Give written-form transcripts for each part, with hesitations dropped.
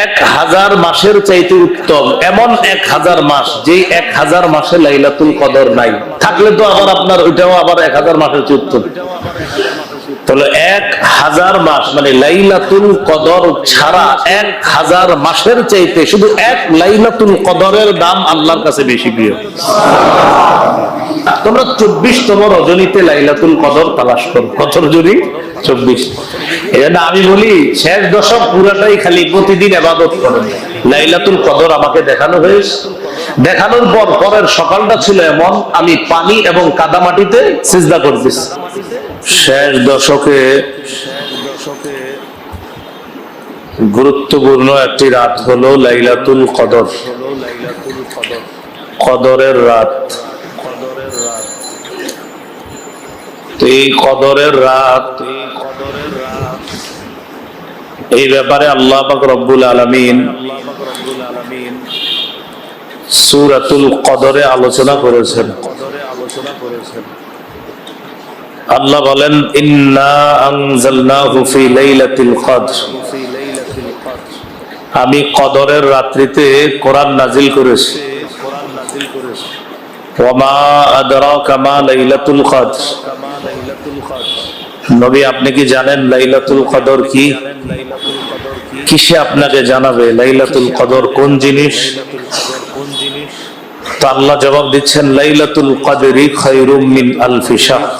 1000 মাসের চাইতে উত্তম এমন 1000 মাস, যেই 1000 মাসে লাইলাতুল কদর নাই, থাকলে তো আবার আপনার ওইটাও আবার 1000 মাসের চেয়ে উত্তম। তাহলে 1000 মাস মানে লাইলাতুল কদর ছাড়া 1000 মাসের চাইতে শুধু এক লাইলাতুল কদরের দাম আল্লাহর কাছে বেশি প্রিয়। তোমরা 24তম রজনীতে লাইলাতুল কদর তালাশ করো। কত রজনী? 24। এজন্য আমি বলি শেষ দশক পুরাটাই খালি প্রতিদিন ইবাদত করেন। লাইলাতুল কদর আমাকে দেখানো হয়েছে, দেখানোর পর পরের সকালটা ছিল এমন আমি পানি এবং কাদামাটিতে সিজদা করতেছি। শেষ দশকে গুরুত্বপূর্ণ একটি রাত হলো লাইলাতুল কদর, কদরের রাত। এই কদরের রাত, এই ব্যাপারে আল্লাহ পাক রব্বুল আলামিন সূরাতুল কদরে আলোচনা করেছেন। আল্লাহ বলেন ইন্না আনজালনাহু ফি লাইলাতিল কদর, আমি কদরের রাত্রিতে কোরআন নাজিল করেছি। ওয়া মা আদরাকা মা লাইলাতুল কদর, নবী আপনি কি জানেন লাইলাতুল কদর কি? কিসে আপনাকে জানাবে লাইলাতুল কদর কোন জিনিস? তো আল্লাহ জবাব দিচ্ছেন লাইলাতুল কদরি খায়রুম মিন আলফি শাহর,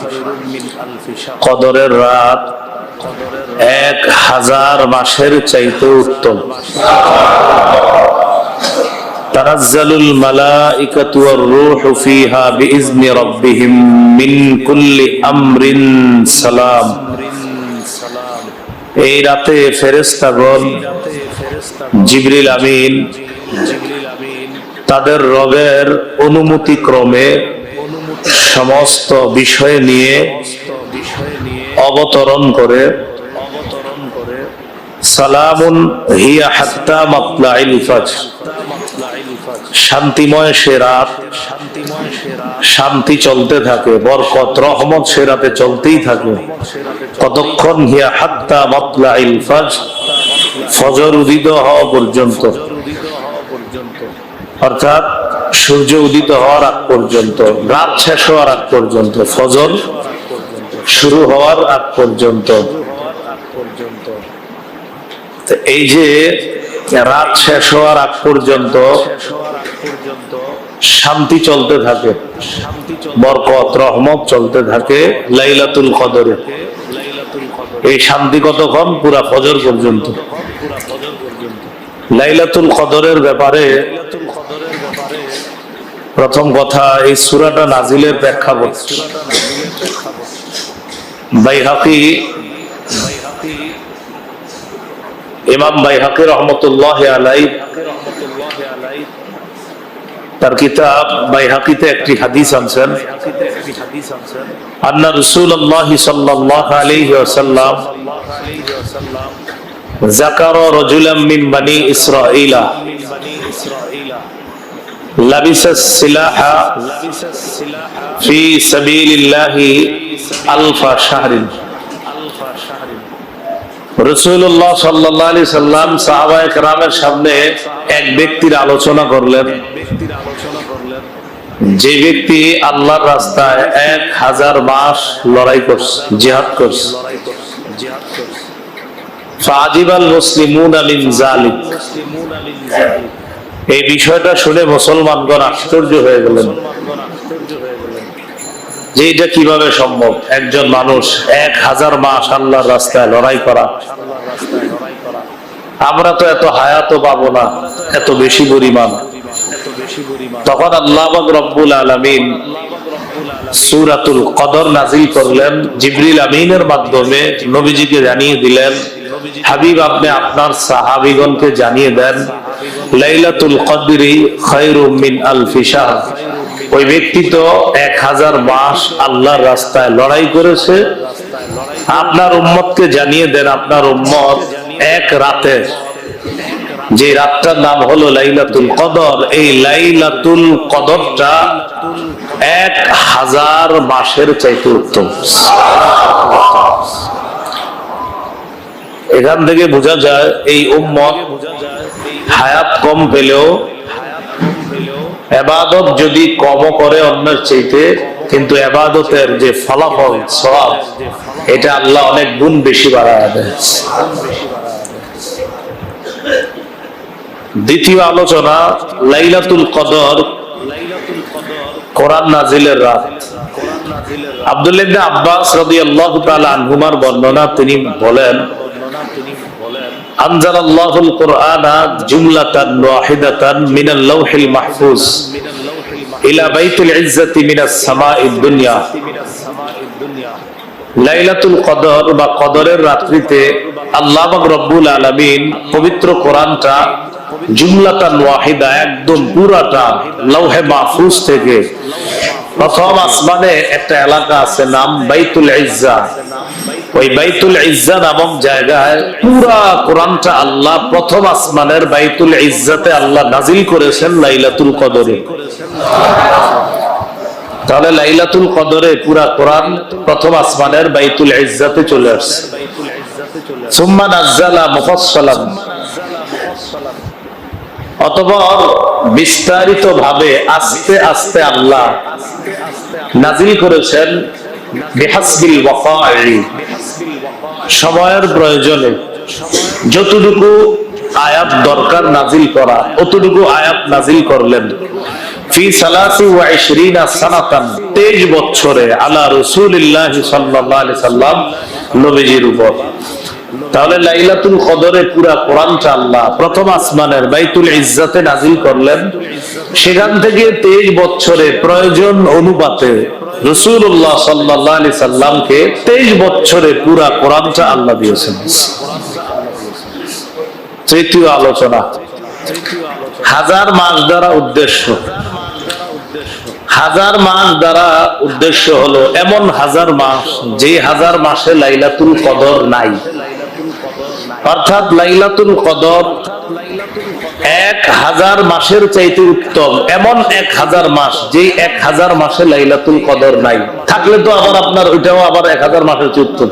কদরের রাত 1000 মাসের চাইতে উত্তম। তানাজ্জালুল মালাইকাতু ওয়ার রূহু ফিহা বিইজনি রাব্বিহিম মিন কুল্লি আমরিন সালাম, এই রাতে ফেরেশতাগণ জিবরিল আমিন তাদের রবের অনুমতি ক্রমে সমস্ত বিষয় নিয়ে অবতরণ করে। সালামুন হিয়া হাত্তা মাতলাইল ফজর, শান্তিময় সে রাত, শান্তি চলতে থাকে, বরকত রহমত সে রাতে চলতেই থাকে। কতক্ষণ? হিয়া হাত্তা মাতলাইল ফজর, ফজর উদিত হওয়া পর্যন্ত, অর্থাৎ সূর্য উদিত হওয়ার আগ পর্যন্ত, রাত শেষ হওয়ার আগ পর্যন্ত, ফজর শুরু হওয়ার আগ পর্যন্ত। এই যে রাত শেষ হওয়ার আগ পর্যন্ত শান্তি চলতে থাকে, বরকত রহমত চলতে থাকে লাইলাতুল কদরে। এই শান্তি কতক্ষণ? পুরা ফজর পর্যন্ত। লাইলাতুল কদরের ব্যাপারে প্রথম কথা, এই সূরাটা নাজিলের প্রেক্ষাপট। বাইহাকি, ইমাম বাইহাকি রাহমাতুল্লাহি আলাইহি তার কিতাব বাইহাকিতে একটি হাদিস আনছেন। আন্না রাসূলুল্লাহ সাল্লাল্লাহু আলাইহি ওয়াসাল্লাম যাকারা রাজুলাম মিন বানি ইসরাঈলা লাবিসা সিলাহা ফি সাবিলিল্লাহি আলফা শাহরিন। রাসূলুল্লাহ সাল্লাল্লাহু আলাইহি সাল্লাম সাহাবায়ে কেরামের সামনে এক ব্যক্তির আলোচনা করলেন, যে ব্যক্তি আল্লাহর রাস্তায় 1000 মাস লড়াই করছে, জিহাদ করছে। ফাজিবাল মুসলিমুনা মিন যালিক, এই বিষয়টা শুনে মুসলমানগণ আশ্চর্য হয়ে গেলেন যে এটা কিভাবে সম্ভব, একজন মানুষ 1000 মাস আল্লাহর রাস্তায় লড়াই করা। আমরা তো এত হায়াতও পাবো না, এত বেশি পরিমাণ। তখন আল্লাহ পাক রব্বুল আলামিন সূরাতুল কদর নাযিল করলেন, জিবরিল আমিনের মাধ্যমে নবীজিকে জানিয়ে দিলেন, হাবিব আপনি আপনার সাহাবীগণকে জানিয়ে দেন লাইলাতুল কদরি খায়রুম মিন আলফি শাহর, ওই ব্যক্তি তো 1000 মাস আল্লাহর রাস্তায় লড়াই করেছে। আপনার উম্মতকে জানিয়ে দেন আপনার উম্মত এক রাতে, যে রাতটার নাম হলো লাইলাতুল কদর, এই লাইলাতুল কদরটা 1000 মাসের চাইতে উত্তম। এখান থেকে বোঝা যায় এই উম্মত হায়াত কম পেলেও ইবাদত যদি কম করে অন্যের চাইতে, কিন্তু ইবাদতের যে ফলাফল সওয়াব এটা আল্লাহ অনেক গুণ বেশি বাড়ায় দেয়। দ্বিতীয় আলোচনা লাইলাতুল কদর, কোরআন নাজিলের রাত। আব্দুল্লাহ ইবনে আব্বাস রাদিয়াল্লাহু তাআলা আনহুমার বর্ণনা, তিনি বলেন আনজালাল্লাহুল কুরআনা জুমলাতান ওয়াহিদাতান মিনাল লাওহিল মাহফুজ ইলা বাইতুল ইজ্জাতি মিনাস সামাইদ দুনিয়া। লাইলাতুল কদর বা কদরের রাত্রিতে আল্লাহ পাক রব্বুল আলামিন পবিত্র কোরআনটা জুমলাতান ওয়াহিদা, একদম পুরাটা লৌহে মাহফুজ থেকে, প্রথম আসমানে একটা এলাকা আছে নাম বাইতুল ইজ্জা, ওই বাইতুল ইজ্জা নামক জায়গায় পুরা কোরআনটা আল্লাহ প্রথম আসমানের বাইতুল ইজ্জাতে আল্লাহ নাজিল করেছেন লাইলাতুল কদরে। তাহলে লাইলাতুল কদরে পুরা কোরআন প্রথম আসমানের বাইতুল ইজ্জাতে চলে আসছে। সুম্মা নাজ্জালা মুফাসসালান, অতঃপর বিস্তারিত ভাবে আস্তে আস্তে আল্লাহ নাজিল করেছেন বিহাসবিল ওয়াকা'i, সময়ের প্রয়োজনে যতটুকু আয়াত দরকার নাজিল করা অতটুকু আয়াত নাজিল করলেন। ফি 23 সানাতান, 23 বছরে আলা রাসূলিল্লাহ সাল্লাল্লাহু আলাইহি সাল্লাম, নবীজির উপর। তাহলে লাইলাতুল কদরে পুরা কোরআনটা আল্লাহ প্রথম আসমানের বাইতুল ইজ্জাতে নাজিল করলেন। সেখান থেকে 23 বছরে প্রয়োজন অনুপাতে রাসূলুল্লাহ সাল্লাল্লাহু আলাইহি সাল্লামকে 23 বছরে পুরা কোরআনটা আল্লাহ দিয়েছেন। তৃতীয় আলোচনা হাজার মাস দ্বারা উদ্দেশ্য। হাজার মাস দ্বারা উদ্দেশ্য হলো এমন হাজার মাস যে হাজার মাসে লাইলাতুল কদর নাই। অর্থাৎ লাইলাতুল কদর 1000 মাসের চাইতে উত্তম এমন 1000 মাস, যে 1000 মাসে লাইলাতুল কদর নাই। থাকলে তো আবার আপনার ওইটাও আবার 1000 মাসের চেয়ে উত্তম।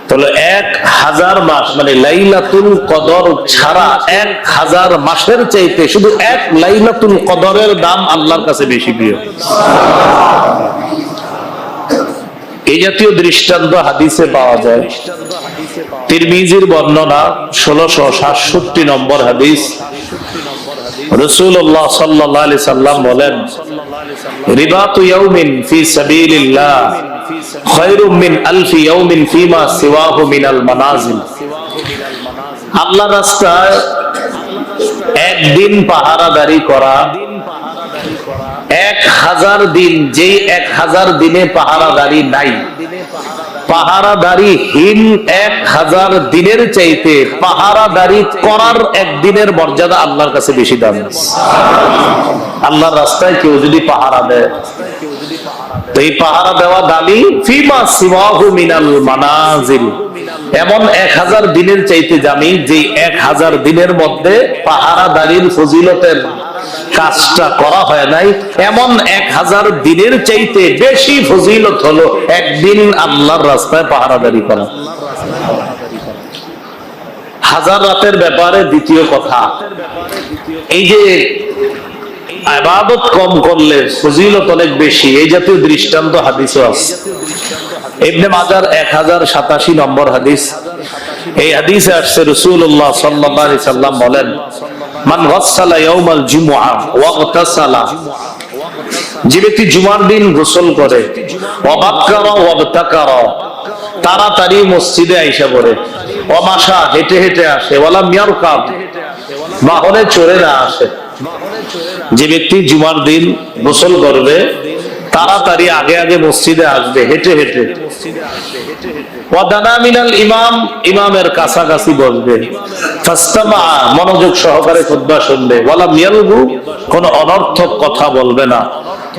তাহলে 1000 মাস মানে লাইলাতুল কদর ছাড়া 1000 মাসের চাইতে শুধু এক লাইলাতুল কদরের দাম আল্লাহর কাছে বেশি প্রিয়। এই জাতীয় দৃষ্টান্ত হাদিসে পাওয়া যায়। তিরমিজির বর্ণনা 1667 নম্বর হাদিস, রাসূলুল্লাহ সাল্লাল্লাহু আলাইহি সাল্লাম বলেন, রিবাতু ইয়াউমিন ফি সাবিলিল্লাহ খায়রুম মিন আলফি ইয়াউমিন ফিমা সিওয়াহু মিনাল মানাজিল। আল্লাহর রাস্তায় একদিন পাহারাদারি করা 1000 দিন, যেই 1000 দিনে পাহারাদারি নাই, পাহারাদারিহীন 1000 দিনের চাইতে পাহারাদারি করার একদিনের মর্যাদা আল্লাহর কাছে বেশি দাম। আল্লাহর রাস্তায় কেউ যদি পাহারা দেয়, তো এই পাহারা দেওয়া দামি ফিমা সিওয়াহু মিনাল মানাজিল, এমন 1000 দিনের চাইতে দামি যে 1000 দিনের মধ্যে পাহারাদারির ফজিলতের কাজটা করা হয় নাই। এমন 1000 দিনের চাইতে বেশি ফজিলত হলো একদিন আল্লাহর রাস্তায় পাহারাদারি করা। হাজার রাতের ব্যাপারে দ্বিতীয় কথা, এই যে ইবাদত কম করলে ফজিলত অনেক বেশি, এই জাতীয় দৃষ্টান্ত হাদিসে আছে। ইবনে মাজার 1087 নম্বর হাদিস, এই হাদিসে আসছে রাসূলুল্লাহ সাল্লাল্লাহু আলাইহি সাল্লাম বলেন, মান গাসসালা ইয়াউমাল জুমআ ওয়া গতাসালা, যে ব্যক্তি জুমার দিন গোসল করে, ওয়া বাক্কারা ওয়া বাতাকারা, তাড়াতাড়ি মসজিদে আইসা পড়ে, ওয়া মাশা, হেঁটে হেঁটে আসে, ওয়ালা মিয়ারকাব, বাহনে চড়ে না আসে। যে ব্যক্তি জুমার দিন গোসল করবে, তাড়াতাড়ি আগে আগে মসজিদে আসবে, হেঁটে হেঁটে, ওয়াদানা মিনাল ইমাম, ইমামের কাছাকাছি বসবে, ফাস্তামা, মনোযোগ সহকারে খুতবা শুনবে, ওয়ালা মিয়ালগু, কোন অনর্থক কথা বলবে না,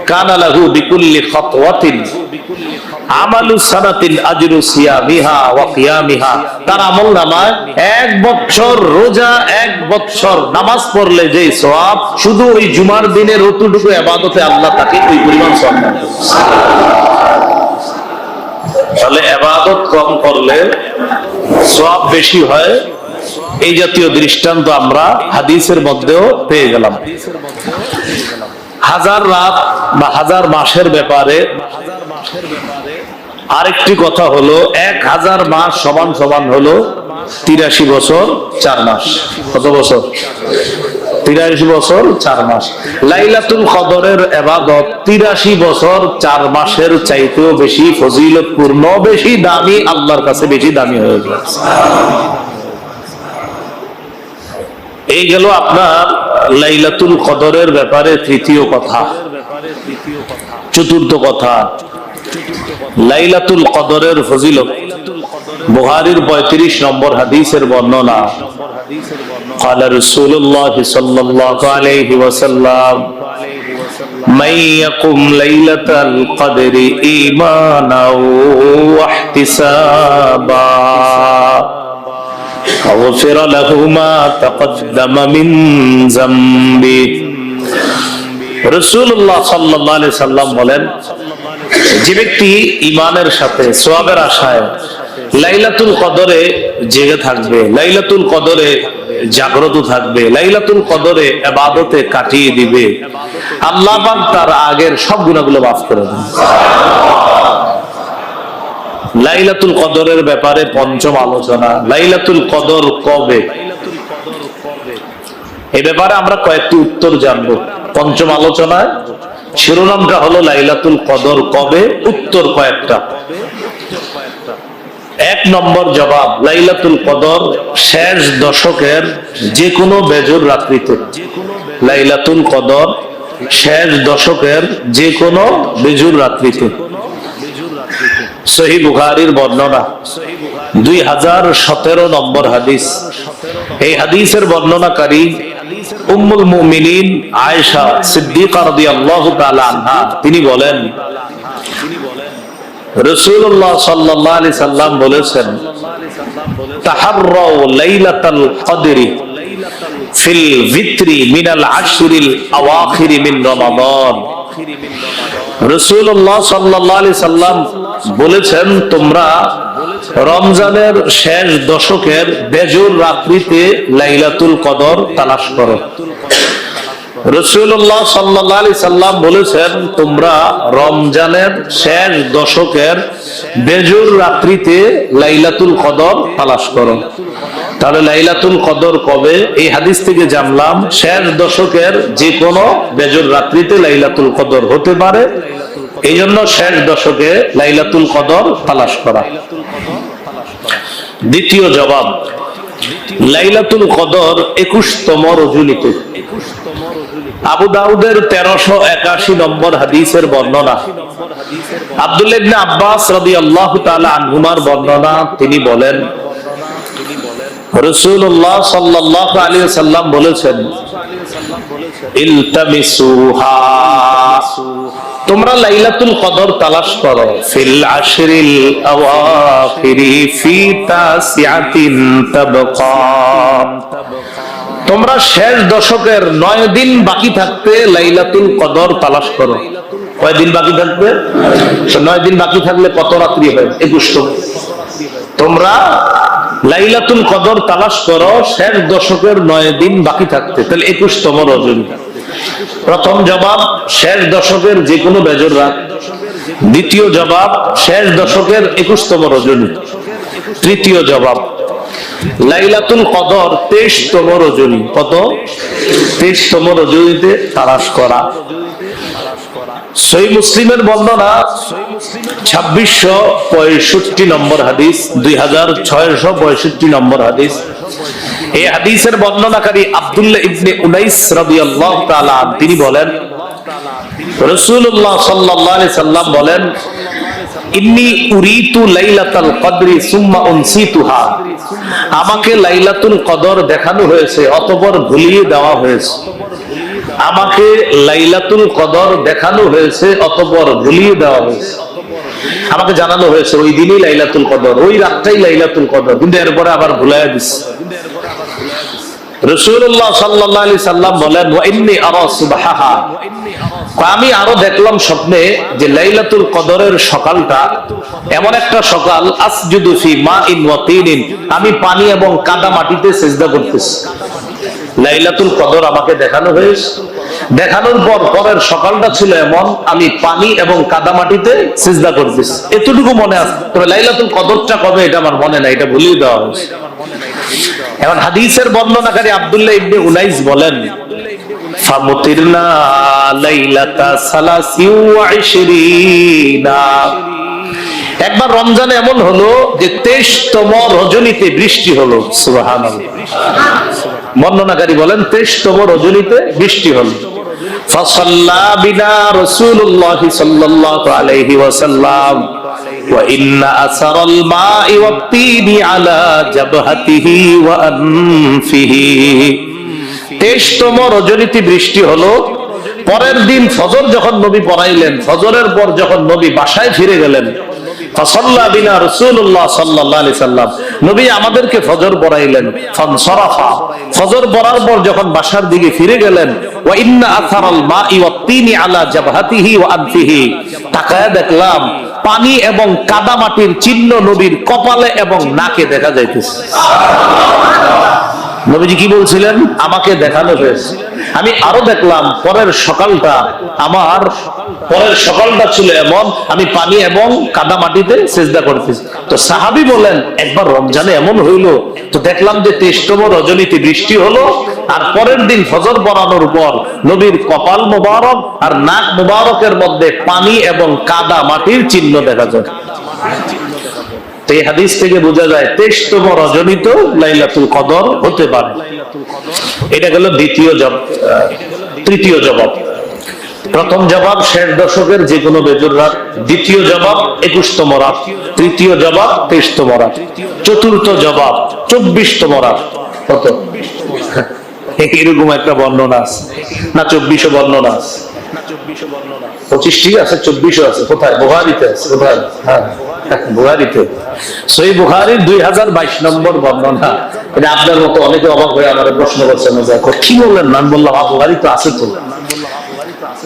কানা লাহু বিকুল্লি খাতওয়াতিন আমালু সানাতিন আজরু সিয়ামিহা ওয়া কিয়ামিহা, তার আমলনামায় 1 বছর রোজা, 1 বছর নামাজ পড়লে যে সওয়াব, শুধু ওই জুমার দিনের অতটুকু ইবাদতে আল্লাহ তাকে ওই পরিমাণ সওয়াব দেন। তাহলে ইবাদত কম করলে সওয়াব বেশি হয়, এই জাতীয় দৃষ্টান্ত আমরা হাদিসের মধ্যেও পেয়ে গেলাম। হাজার রাত বা হাজার মাসের ব্যাপারে আরেকটি কথা হলো, 1000 মাস সমান সমান হলো 83 বছর 4 মাস। কত বছর? 83 বছর 4 মাস। লাইলাতুল কদরের ইবাদত 83 বছর 4 মাসের চাইতেও বেশি ফজিলতপূর্ণ, বেশি দামি, আল্লাহর কাছে বেশি দামি হয়ে যাচ্ছে। এই গেল আপনার লাইলাতুল কদরের ব্যাপারে তৃতীয় কথা। চতুর্থ কথা, লাইলাতুল কদরের ফজিলত। বুখারীর 35 নম্বর হাদিসের বর্ণনা, قال رسول الله صلى الله عليه وسلم من يقم ليلة القدر إيمانا واحتسابا غفر له ما تقدم من ذنبه। রাসূলুল্লাহ সাল্লাল্লাহু আলাইহি সাল্লাম বলেন, যে ব্যক্তি ঈমানের সাথে সওয়াবের আশায় লাইলাতুল কদরে জেগে থাকবে, লাইলাতুল কদরে জাগ্রত থাকবে, লাইলাতুল কদরে ইবাদতে কাটিয়ে দিবে, আল্লাহ পাক তার আগের সব গুনাহগুলো মাফ করে দেন। লাইলাতুল কদরের ব্যাপারে পঞ্চম আলোচনা। লাইলাতুল কদর কবে, এই ব্যাপারে আমরা কয়েকটি উত্তর জানবো। পঞ্চম আলোচনায় শিরোনামটা হলো লাইলাতুল কদর কবে, উত্তর কয়েকটা। 1 নম্বর জবাব, লাইলাতুল কদর শেষ দশকের যে কোনো বেজোর রাত্রিতে। লাইলাতুল কদর শেষ দশকের যে কোনো বেজোর রাত্রিতে। সহিহ বুখারীর বর্ণনা, 2017 নম্বর হাদিস। এই হাদিসের বর্ণনাকারী উম্মুল মুমিনিন আয়েশা সিদ্দিকা রাদিয়াল্লাহু তাআলা আনহা, তিনি বলেন, রাসূলুল্লাহ সাল্লাল্লাহু আলাইহি সাল্লাম বলেছেন, তাহাররাউ লাইলাতাল কদরি ফিল ভিত্রি মিনাল আশরিল আওয়াখির মিন রমাদান। রাসূলুল্লাহ সাল্লাল্লাহু আলাইহি সাল্লাম বলেছেন, তোমরা রমজানের শেষ দশকের বেজোর রাত্রিতে লাইলাতুল কদর তালাশ করো। রাসূলুল্লাহ সাল্লাল্লাহু আলাইহি সাল্লাম বলেছেন, তোমরা রমজানের শেষ দশকের বেজোর রাত্রিতে লাইলাতুল কদর তালাশ করো। তাহলে লাইলাতুল কদর কবে, এই হাদিস থেকে জানলাম শেষ দশকের যে কোনো বেজোর রাত্রিতে লাইলাতুল কদর হতে পারে। এই জন্য শেষ দশকে লাইলাতুল কদর তালাশ করা। দ্বিতীয় জবাব, লাইলাতুল কদর 21তম রজনীতে। আবু দাউদের 1381 নম্বর হাদিসের বর্ণনা, আব্দুল্লাহ ইবনে আব্বাস রাদিয়াল্লাহু তাআলা আনহুমার বর্ণনা, তিনি বলেন, রাসূলুল্লাহ সাল্লাল্লাহু আলাইহি ওয়াসাল্লাম বলেছেন, ইলতামিসুহা, তোমরা লাইলাতুল কদর তালাশ করো, ফিল আশরিল আওয়াখিরি ফি তাসিআতিন তাবকা, তোমরা শেষ দশকের 9 দিন বাকি থাকতে লাইলাতুল কদর তালাশ করো। কয় দিন বাকি থাকবে? 9 দিন বাকি থাকলে কত রাত্রি হয়? 21তম। তোমরা লাইলাতুল কদর তালাশ করো শেষ দশকের 9 দিন বাকি থাকতে, তাহলে 21তম রজনী। প্রথম জবাব, শেষ দশকের যে কোনো বেজোর রাত। দ্বিতীয় জবাব, শেষ দশকের 21তম রজনী। তৃতীয় জবাব, লাইলাতুল কদর 23তম রজনী। কত? 23তম রজনীতে তালাশ করা। সহিহ মুসলিমের বর্ণনা, 2665 নম্বর হাদিস, 2665 নম্বর হাদিস। এই হাদিসের বর্ণনাকারী আব্দুল্লাহ ইবনে উনাইস রাদিয়াল্লাহু তাআলা, তিনি বলেন, রাসূলুল্লাহ সাল্লাল্লাহু আলাইহি সাল্লাম বলেন, ইন্নী উরিতু লাইলাতাল কদরি সুম্মা উনসিতুহা, আমাকে লাইলাতুল কদর দেখানো হয়েছে অতঃপর ভুলিয়ে দেওয়া হয়েছে। আমাকে লাইলাতুল কদর দেখানো হয়েছে অতঃপর ভুলিয়ে দেওয়া হয়েছে। আমাকে জানানো হয়েছে ওই দিনই লাইলাতুল কদর, ওই রাতটাই লাইলাতুল কদর, কিন্তু এরপরে আবার ভুলাইয়া দিচ্ছে। রাসূলুল্লাহ সাল্লাল্লাহু আলাইহি সাল্লাম বলেন, ওয়া ইন্নী আরা সুবহাহা, আমি আরো দেখলাম স্বপ্নে যে লাইলাতুল কদরের সকালটা এমন একটা সকাল, আসজুদু ফি মাইন ওয়া তিনিন, আমি পানি এবং কাদা মাটিতে সিজদা করতেছি। লাইলাতুল কদর আমাকে দেখানো হয়েছে, দেখানোর পর পরের সকালটা ছিল এমন, আমি পানি এবং কাদা মাটিতে সিজদা করতেছি। এতটুকু মনে আছে, তবে লাইলাতুল কদরটা কবে এটা আমার মনে নাই, এটা ভুলিয়ে দেওয়া হয়েছে। এখন হাদিসের বর্ণনাকারী আব্দুল্লাহ ইবনে উনাইস বলেন, ফামুতিরনা লাইলাতা সালাসিউ ওয়া ইশরিনা, একবার রমজানে এমন হলো যে 23তম রজনীতে বৃষ্টি হলো। সুবহানাল্লাহ। বর্ণনাকারী বলেন 23তম রজনীতে বৃষ্টি হলো। ফাসাল্লা বিনা রাসূলুল্লাহ সাল্লাল্লাহু আলাইহি ওয়াসাল্লাম ওয়া ইন্না আসারাল মা'i ওয়াত-তিনি আলা জাবহাতিহি ওয়া আনফিহি। 23তম রজনীতে বৃষ্টি হলো। পরের দিন ফজর যখন নবী পড়াইলেন, ফজরের পর যখন নবী বাসায় ফিরে গেলেন, ফাসাল্লা বিনা রাসূলুল্লাহ সাল্লাল্লাহু আলাইহি সাল্লাম, নবী আমাদেরকে ফজর পড়াইলেন। ফানসারাফা, ফজর পড়ার পর যখন বাসার দিকে ফিরে গেলেন, ওয়া ইন্না আসারাল মা'i ওয়াত-তিনি আলা জাবহাতিহি ওয়া আনফিহি, তাকায়া দেখলাম পানি এবং কাদা মাটির চিহ্ন নবীর কপালে এবং নাকে দেখা যাইতেছে। নবীজি কি বলছিলেন? আমাকে দেখানো হয়েছে। আমি আরো দেখলাম পরের সকালটা ছিল এমন, আমি পানি এবং কাদা মাটিতে সিজদা করতেছি। তো সাহাবী বলেন, একবার রমজানে এমন হইলো, তো দেখলাম যে 23তম রজনীতে বৃষ্টি হলো, আর পরের দিন ফজর পড়ানোর পর নবীর কপাল মুবারক আর নাক মুবারকের মধ্যে পানি এবং কাদা মাটির চিহ্ন দেখা যায়। এই হাদিস থেকে বোঝা যায় 23তম রজনীতে লাইলাতুল কদর হতে পারে। এটা গেল তৃতীয় জবাব। প্রথম জবাব শেষ দশকের যে কোনো বেজুর রাত, দ্বিতীয় জবাব 21তম রাত, তৃতীয় জবাব 23তম রাত, চতুর্থ জবাব 24তম রাত। কত? এরকম একটা বর্ণনা আছে না? 24 বর্ণনা আছে, 25 ঠিক আছে, 24 আছে। কোথায়? বুখারীতে আছে। কোথায়? হ্যাঁ, বুখারীতে। সহিহ বুখারীর 2022 নম্বর বর্ণনা। এটা আপনার মতো অনেকে অবাক হয়ে আমাকে প্রশ্ন করছেন, কি বললেন? নাম বললাম বুখারী তো আছে। তো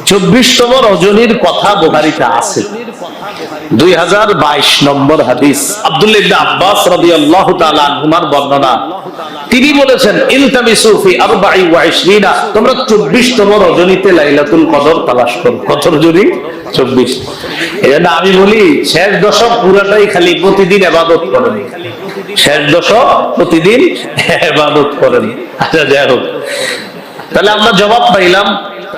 24তম রজনীর কথা বুখারীতে আছে। 2022 নম্বর হাদিস, আব্দুল্লাহ ইবনে আব্বাস রাদিয়াল্লাহু তাআলা আনহুমার বর্ণনা। তিনি বলেছেন, ইলতামিসু ফি 24, তোমরা 24তম রজনীতে লাইলাতুল কদর তালাশ করো। কত রজনী? 24। এজন্য আমি বলি, শেষ দশক পুরাটাই খালি প্রতিদিন ইবাদত করেন। শেষ দশক প্রতিদিন ইবাদত করেন। আচ্ছা, যাই হোক, তাহলে আমরা জবাব পাইলাম।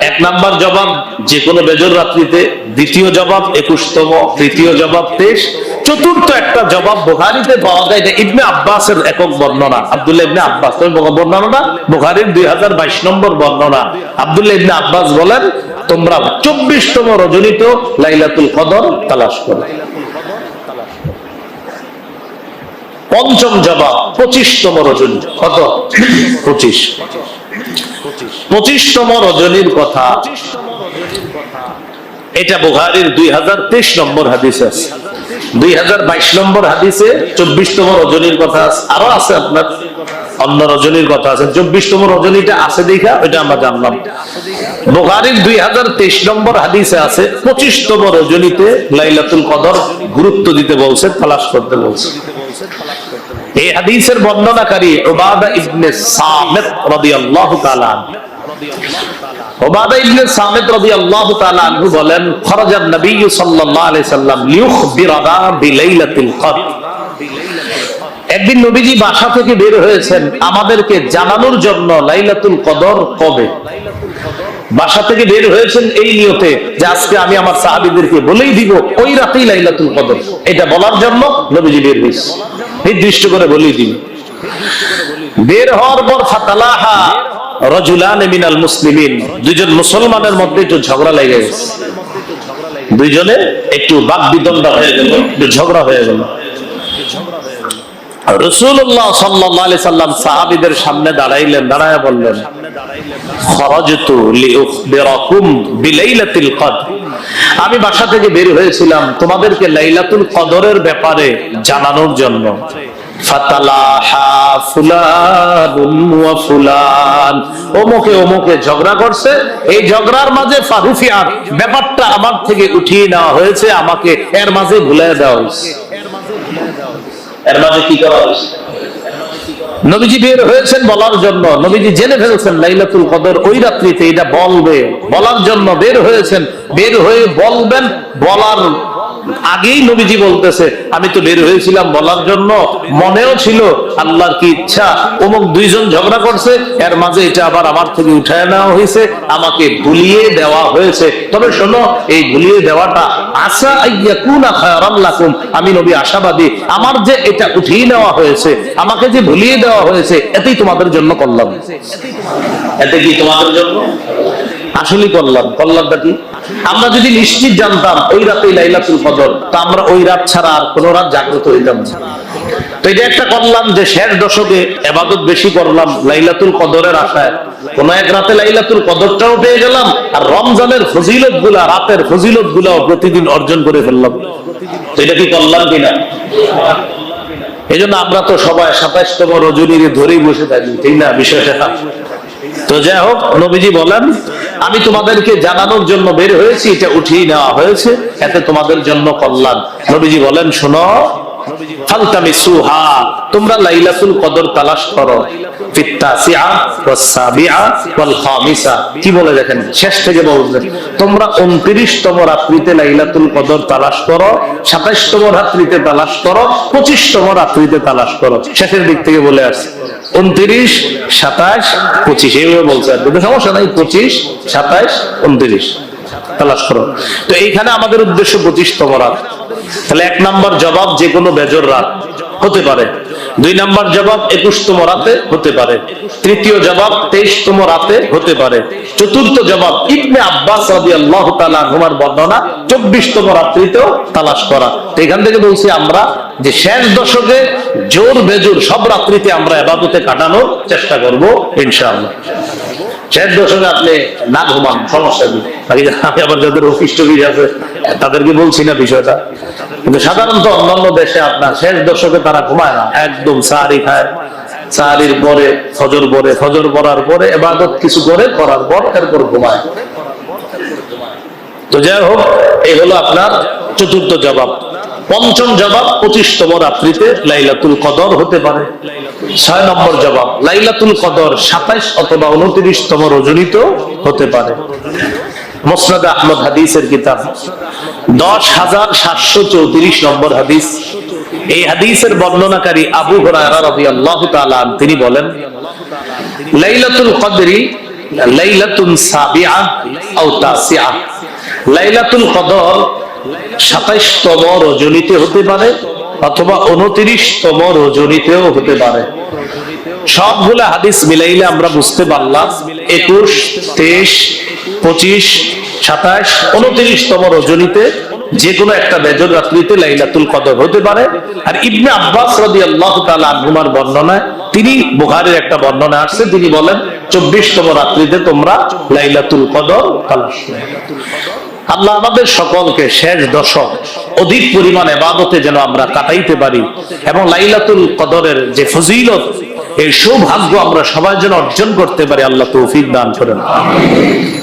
এক নাম্বার জবাব যে কোনো বেজর রাত্রিতে, দ্বিতীয় জবাব 21তম, তৃতীয় জবাব 23, চতুর্থ একটা জবাব বুখারীতে পাওয়া যায়। এটা ইবনে আব্বাসের একক বর্ণনা, আব্দুল্লাহ ইবনে আব্বাস। বর্ণনাটা বুখারীর 2022 নম্বর বর্ণনা। আব্দুল্লাহ ইবনে আব্বাস বলেন, তোমরা 24তম রজনীতে লাইলাতুল কদর তালাশ করো। পঞ্চম জবাব 25তম রজনী। কত? 25। 25তম রজনীর কথা, এটা বুখারীর 2023 নম্বর হাদিস আছে। 2022 নম্বর হাদিসে 24তম রজনীর কথা আছে। আরো আছে আপনার অন্য রজনীর কথা আছে। 24তম রজনীটা আছে দেখা ওইটা আমরা জানলাম। বুখারীর 2023 নম্বর হাদিসে আছে 25তম রজনীতে লাইলাতুল কদর গুরুত্ব দিতে বলছে, তালাশ করতে বলছে। এই হাদিসের বর্ণনাকারী উবাদা ইবনে সামিত রাদিয়াল্লাহু তাআলা আনহু। উবাদা ইবনে সামিত রাদিয়াল্লাহু তাআলা আনহু বলেন, খরাজান নবী সাল্লাল্লাহু আলাইহি সাল্লাম লিউখবিরানা বিলাইলাতিল কদর। একদিন নবীজি বাসা থেকে বের হয়েছেন আমাদেরকে জানানোর জন্য লাইলাতুল কদর কবে। বাসা থেকে বের হয়েছেন এই নিয়তে যে আজকে আমি আমার সাহাবীদেরকে বলেই দিব ওই রাতেই লাইলাতুল কদর, এটা বলার জন্য নবীজি বের হয়েছে, নির্দিষ্ট করে বলেই দিব। বের হওয়ার পর ফাতালাহা রাজুলান মিনাল মুসলিমিন, দুইজন মুসলমানের মধ্যে একটু ঝগড়া লেগে গেছে। দুইজনে একটু বাকবিতণ্ডা হয়ে গেল, একটু ঝগড়া হয়ে গেল। রাসূলুল্লাহ সাল্লাল্লাহু আলাইহি সাল্লাম সাহাবীদের সামনে দাঁড়াইলেন, দাঁড়ায় বললেন, খরাজতু লিউখবিরাকুম বিলাইলাতিল কদর, আমি বাসা থেকে বের হয়েছিলাম তোমাদেরকে লাইলাতুল কদরের ব্যাপারে জানানোর জন্য। ফাতালাহা ফুলানুন ওয়া ফুলান, অমুকে অমুকে ঝগড়া করছে, এই ঝগড়ার মাঝে ফারুফিয়ার ব্যাপারটা আমার থেকে উঠিয়ে নেওয়া হয়েছে, আমাকে এর মাঝে ভুলে দেওয়া হয়েছে। এর মাঝে কি করা হয়েছে? নবীজি বের হয়েছেন বলার জন্য, নবীজি জেনে ফেলছেন লাইলাতুল কদর ওই রাত্রিতে, এটা বলবে বলার জন্য বের হয়েছেন, বের হয়ে বলবেন, বলার আগেই নবীজি বলতেছে আমি তো বের হয়েছিলাম বলার জন্য, মনেও ছিল আল্লাহর কি ইচ্ছা অমুক দুইজন ঝগড়া করছে, এর মাঝে এটা আবার আমার থেকে উঠায় নেওয়া হয়েছে, আমাকে ভুলিয়ে দেওয়া হয়েছে। তবে শোনো, এই ভুলিয়ে দেওয়াটা আসা আইয়াকুনা খায়রান লাকুম, আমি নবী আশাবাদী আমার যে এটা উঠিয়ে নেওয়া হয়েছে, আমাকে যে ভুলিয়ে দেওয়া হয়েছে, এতেই তোমাদের জন্য কল্যাণ। এতে কি তোমাদের জন্য আসলে কল্যাণ? কল্যাণটা কি? আমরা যদি নিশ্চিত জানতাম ওই রাতেই লাইলাতুল কদর, তা আমরা ওই রাত ছাড়া আর কোন রাত জাগ্রত হইতাম না। তো এটা একটা কল্যাণ যে শেষ দশকে ইবাদত বেশি করলাম লাইলাতুল কদরের আশায়, কোন এক রাতে লাইলাতুল কদরটাও পেয়ে গেলাম, আর রমজানের ফজিলত গুলা, রাতের ফজিলত গুলাও প্রতিদিন অর্জন করে ফেললাম। তো এটা কি কল্যাণ কিনা? এই জন্য আমরা তো সবাই 27তম রজনীর ধরেই বসে থাকি, ঠিক না বিষয়টা? তো যাই হোক, নবীজি বলেন আমি তোমাদেরকে জানানোর জন্য বের হয়েছি, এটা উঠিয়ে নেওয়া হয়েছে, এতে তোমাদের জন্য কল্যাণ। নবীজি বলেন শোনো, ফালতামিসুহা, তোমরা লাইলাতুল কদর তালাশ করো, ফিত্তাসিআ ওয়াস সাবিআ ওয়াল খামিসা। কি বলে দেখেন, শেষ থেকে বলছেন তোমরা 29তম রাত্রিতে লাইলাতুল কদর তালাশ করো, 27তম রাত্রিতে তালাশ করো, 25তম রাত্রিতে তালাশ করো। শেষের দিক থেকে বলে আসছে 29, 27, 25 এইভাবে বলছে, আর কোনো সমস্যা নাই, 25, 27, 29 তালাশ করো। তো এইখানে আমাদের উদ্দেশ্য 25তম রাত। তাহলে 1 নম্বর জবাব যে কোনো বেজর রাত হতে পারে, 2 নম্বর জবাব 21তম রাতে হতে পারে, 3য় জবাব 23তম রাতে হতে পারে, 4র্থ জবাব ইবনে আব্বাস রাদিয়াল্লাহু তাআলা আনহুমার বর্ণনা 24তম রাত্রিতেও তালাশ করা। তো এখান থেকে বলছি আমরা যে শেষ দশকে জোর বেজোর সব রাত্রিতে আমরা ইবাদতে কাটানোর চেষ্টা করব ইনশাআল্লাহ। শেষ দশকে আপনি না ঘুমান সমস্যা নেই, আমি আবার যাদের অফিস টফিস আছে তাদেরকে বলছি না বিষয়টা, কিন্তু সাধারণত অন্যান্য দেশে আপনার শেষ দশকে তারা ঘুমায় না, একদম সাহারি খায়, সাহারির পরে ফজর পরে, ফজর পড়ার পরে ইবাদত কিছু করে, করার পর এরপর ঘুমায়। তো যাই হোক, এই হলো আপনার 4র্থ জবাব। 5ম জবাব 25তম রাত্রিতে লাইলাতুল কদর হতে পারে। 6 নম্বর জবাব লাইলাতুল কদর 27 অথবা 29তম রজনীতেও হতে পারে। মুসনাদ আহমদ হাদিসের কিতাব 10734 নম্বর হাদিস। এই হাদিসের বর্ণনাকারী আবু হুরায়রা রাদিয়াল্লাহু তাআলা তিনি বলেন লাইলাতুল কদরি লাইলাতুন সাবিআ আও তাসিআ, লাইলাতুল কদর 27তম রজনীতে হতে পারে অথবা 29তম রজনীতেও হতে পারে। সবগুলা হাদিস মিলাইলে আমরা বুঝতে পারলাম 21, 23, 25, 27, 29তম রজনীতে যে কোনো একটা বেজর রাত্রিতে লাইলাতুল কদর হতে পারে। আর ইবনে আব্বাস রাদিয়াল্লাহু তাআলা আনহুমার বর্ণনায়, তিনি বুখারীর একটা বর্ণনা আসছে, তিনি বলেন 24তম রাত্রিতে তোমরা লাইলাতুল কদর তালাশ করো। আল্লাহ আমাদের সকলকে শেষ দশক অধিক পরিমাণ ইবাদতে যেন আমরা কাটাইতে পারি, এবং লাইলাতুল কদরের যে ফজিলত, এই সৌভাগ্য আমরা সবাই যেন অর্জন করতে পারি, আল্লাহ তৌফিক দান করেন।